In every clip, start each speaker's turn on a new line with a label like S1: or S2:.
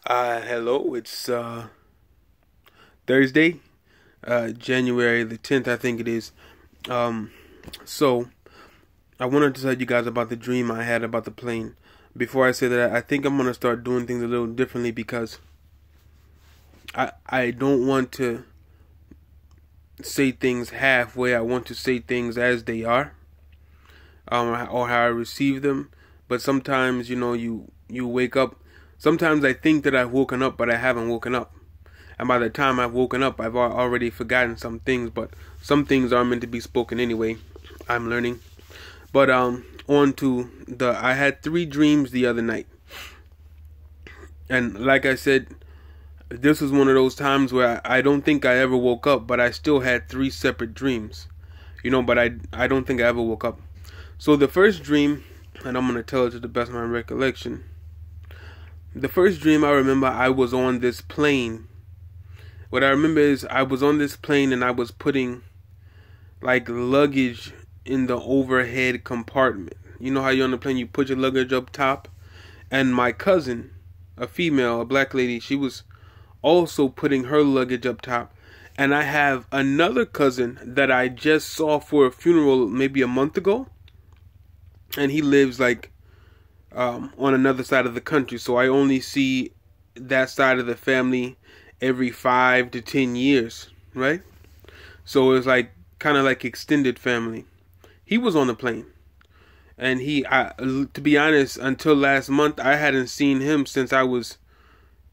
S1: Hello, it's Thursday, January the 10th, I think it is. Um, so I wanted to tell you guys about the dream I had about the plane. Before I say that, I think I'm gonna start doing things a little differently because I don't want to say things halfway. I want to say things as they are, or how I receive them. But sometimes, you wake up. Sometimes I think that I've woken up, but I haven't woken up. And by the time I've woken up, I've already forgotten some things, but some things are meant to be spoken anyway. I'm learning. But on to I had 3 dreams the other night. And like I said, this was one of those times where I don't think I ever woke up, but I still had 3 separate dreams. But I don't think I ever woke up. So the first dream, and I'm going to tell it to the best of my recollection. The first dream I remember, I was on this plane. What I remember is I was on this plane and I was putting like luggage in the overhead compartment. You know how you're on the plane, you put your luggage up top? And my cousin, a female, a black lady, she was also putting her luggage up top. And I have another cousin that I just saw for a funeral maybe a month ago. And he lives like on another side of the country, so I only see that side of the family every 5 to 10 years, right? So it was like kind of like extended family. He was on the plane, and to be honest, until last month, I hadn't seen him since I was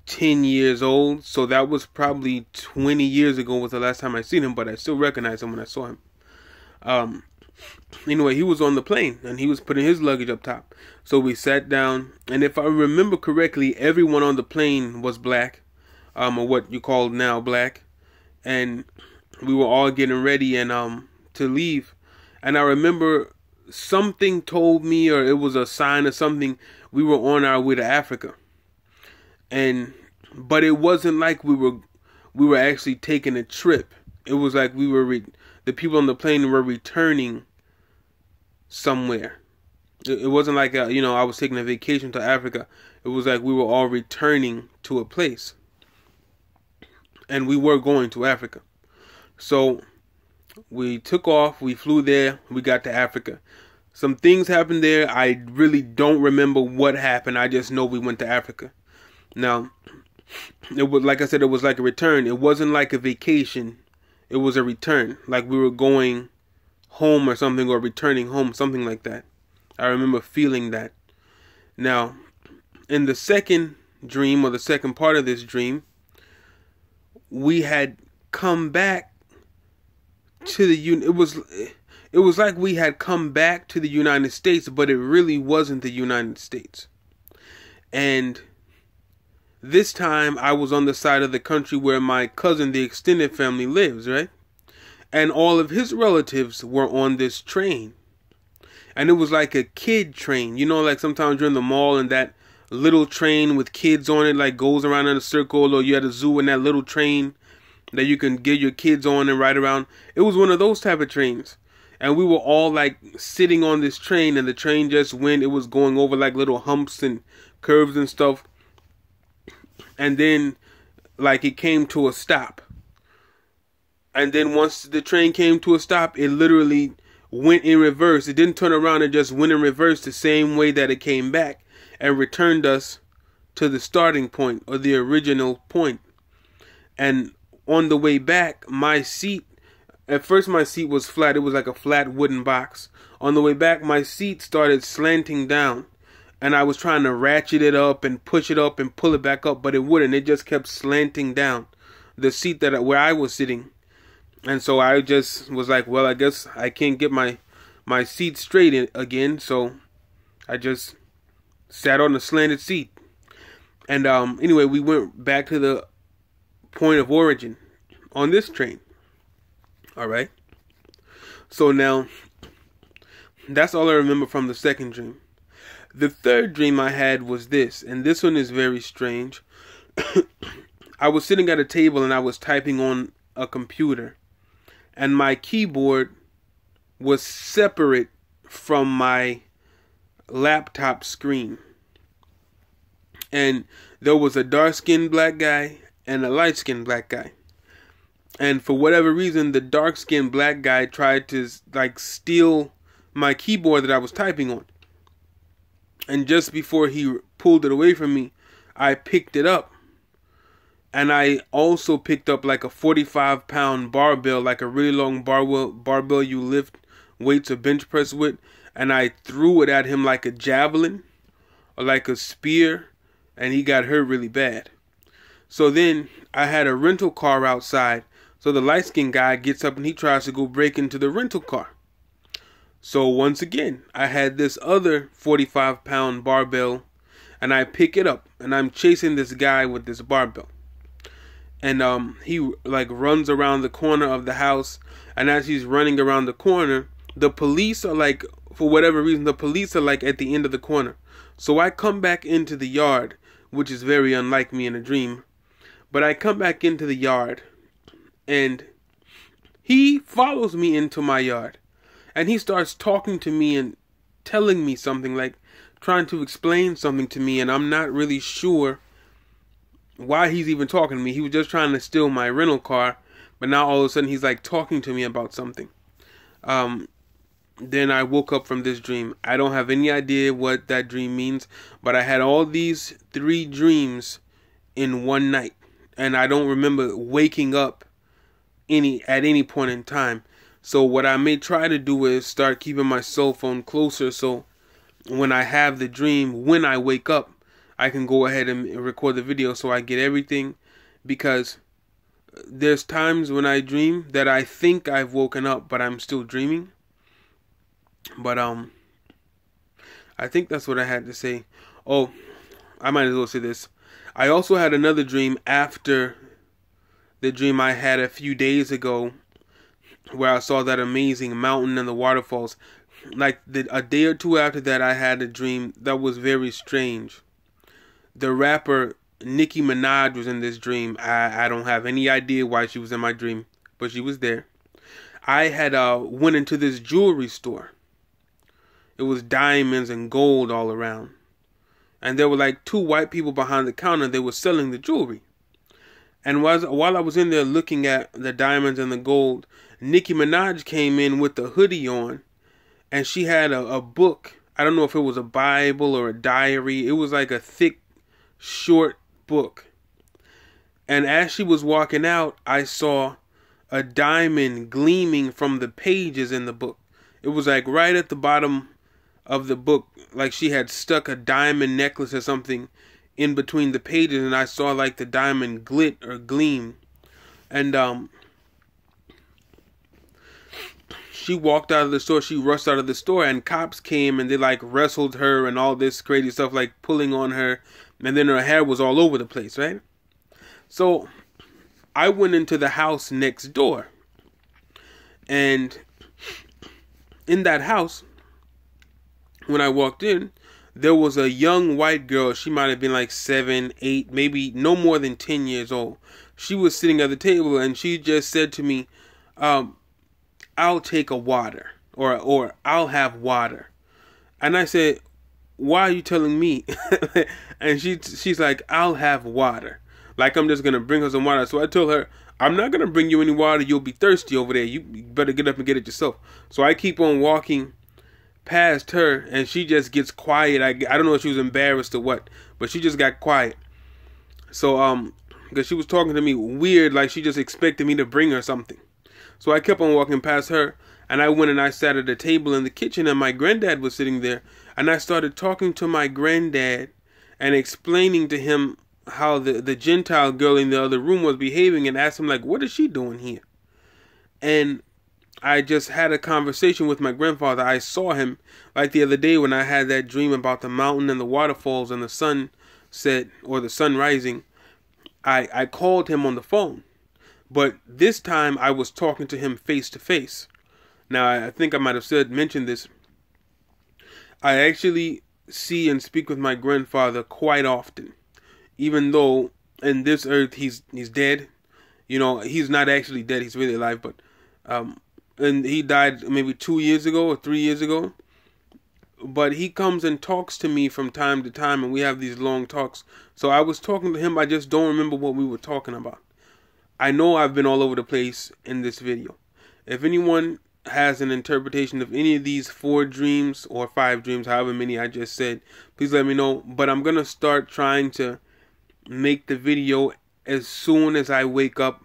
S1: 10 years old. So that was probably 20 years ago was the last time I seen him, but I still recognized him when I saw him. Anyway, he was on the plane and he was putting his luggage up top. So we sat down, and if I remember correctly, everyone on the plane was black, or what you call now black, and we were all getting ready and to leave. And I remember something told me, or it was a sign or something, we were on our way to Africa. But it wasn't like we were actually taking a trip. It was like the people on the plane were returning somewhere. It wasn't like I was taking a vacation to Africa. It was like we were all returning to a place, and we were going to Africa. So we took off, we flew there, we got to Africa. Some things happened there. I really don't remember what happened. I just know we went to Africa. Now, it was like I said, it was like a return. It wasn't like a vacation. It was a return, like we were going home or something, or returning home, something like that. I remember feeling that. Now, in the second dream, or the second part of this dream, we had come back to it was like we had come back to the United States, but it really wasn't the United States. And this time I was on the side of the country where my cousin, the extended family, lives, right? And all of his relatives were on this train. And it was like a kid train. Like sometimes you're in the mall and that little train with kids on it like goes around in a circle, or you at a zoo in that little train that you can get your kids on and ride around. It was one of those type of trains. And we were all like sitting on this train, and the train just went. It was going over like little humps and curves and stuff. And then like it came to a stop. And then once the train came to a stop, it literally went in reverse. It didn't turn around, it just went in reverse the same way that it came back, and returned us to the starting point, or the original point. And on the way back, my seat, at first my seat was flat. It was like a flat wooden box. On the way back, my seat started slanting down, and I was trying to ratchet it up and push it up and pull it back up, but it wouldn't. It just kept slanting down, the seat where I was sitting. And so I just was like, well, I guess I can't get my seat straight again. So I just sat on the slanted seat. And anyway, we went back to the point of origin on this train. All right. So now, that's all I remember from the second dream. The third dream I had was this, and this one is very strange. I was sitting at a table and I was typing on a computer. And my keyboard was separate from my laptop screen. And there was a dark-skinned black guy and a light-skinned black guy. And for whatever reason, the dark-skinned black guy tried to like steal my keyboard that I was typing on. And just before he pulled it away from me, I picked it up. And I also picked up like a 45-pound barbell, like a really long barbell you lift weights or bench press with. And I threw it at him like a javelin or like a spear. And he got hurt really bad. So then I had a rental car outside. So the light-skinned guy gets up and he tries to go break into the rental car. So once again, I had this other 45-pound barbell, and I pick it up, and I'm chasing this guy with this barbell. And he like runs around the corner of the house, and as he's running around the corner, the police are like, for whatever reason, the police are like at the end of the corner. So I come back into the yard, which is very unlike me in a dream. But I come back into the yard, and he follows me into my yard. And he starts talking to me and telling me something, like trying to explain something to me. And I'm not really sure why he's even talking to me. He was just trying to steal my rental car. But now all of a sudden he's like talking to me about something. Then I woke up from this dream. I don't have any idea what that dream means. But I had all these 3 dreams in one night. And I don't remember waking up at any point in time. So what I may try to do is start keeping my cell phone closer, so when I have the dream, when I wake up, I can go ahead and record the video so I get everything. Because there's times when I dream that I think I've woken up, but I'm still dreaming. But I think that's what I had to say. Oh, I might as well say this. I also had another dream after the dream I had a few days ago, where I saw that amazing mountain and the waterfalls. Like a day or two after that, I had a dream that was very strange. The rapper Nicki Minaj was in this dream. I don't have any idea why she was in my dream, but she was there. I had went into this jewelry store. It was diamonds and gold all around. And there were like 2 white people behind the counter. They were selling the jewelry. And while I was in there looking at the diamonds and the gold, Nicki Minaj came in with a hoodie on, and she had a book. I don't know if it was a Bible or a diary. It was like a thick, short book. And as she was walking out, I saw a diamond gleaming from the pages in the book. It was like right at the bottom of the book, like she had stuck a diamond necklace or something in between the pages, and I saw like the diamond glit or gleam. And she walked out of the store, she rushed out of the store, and cops came and they like wrestled her and all this crazy stuff, like pulling on her, and then her hair was all over the place, right? So I went into the house next door, and in that house, when I walked in, there was a young white girl. She might have been like 7, 8, maybe no more than 10 years old. She was sitting at the table, and she just said to me, I'll take a water, or I'll have water. And I said, why are you telling me? And she's like, I'll have water. Like I'm just going to bring her some water. So I told her, I'm not going to bring you any water. You'll be thirsty over there. You better get up and get it yourself. So I keep on walking past her, and she just gets quiet. I don't know if she was embarrassed or what, but she just got quiet. So because she was talking to me weird, like she just expected me to bring her something. So I kept on walking past her, and I went and I sat at a table in the kitchen, and my granddad was sitting there, and I started talking to my granddad and explaining to him how the Gentile girl in the other room was behaving, and asked him like, what is she doing here? And I just had a conversation with my grandfather. I saw him like the other day when I had that dream about the mountain and the waterfalls and the sunset or the sun rising. I called him on the phone, but this time I was talking to him face to face. Now I think I might have mentioned this. I actually see and speak with my grandfather quite often, even though in this earth he's dead. You know, he's not actually dead. He's really alive, but and he died maybe 2 years ago or 3 years ago. but he comes and talks to me from time to time, and we have these long talks. So I was talking to him. I just don't remember what we were talking about. I know I've been all over the place in this video. If anyone has an interpretation of any of these 4 dreams or 5 dreams, however many I just said, please let me know. But I'm going to start trying to make the video as soon as I wake up,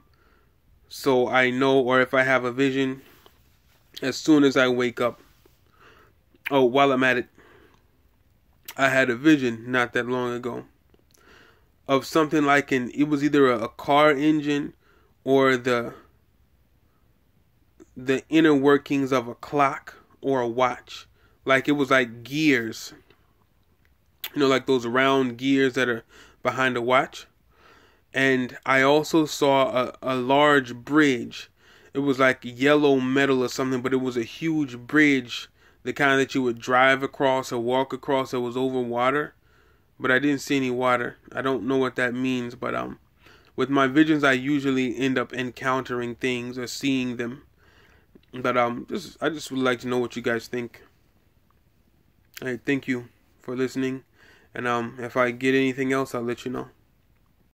S1: so I know, or if I have a vision, as soon as I wake up. Oh, while I'm at it, I had a vision not that long ago of something like it was either a car engine or the inner workings of a clock or a watch. Like it was like gears, like those round gears that are behind a watch. And I also saw a large bridge. It was like yellow metal or something, but it was a huge bridge, the kind that you would drive across or walk across that was over water. But I didn't see any water. I don't know what that means, but with my visions I usually end up encountering things or seeing them. But I just would like to know what you guys think. Alright, thank you for listening. And if I get anything else, I'll let you know.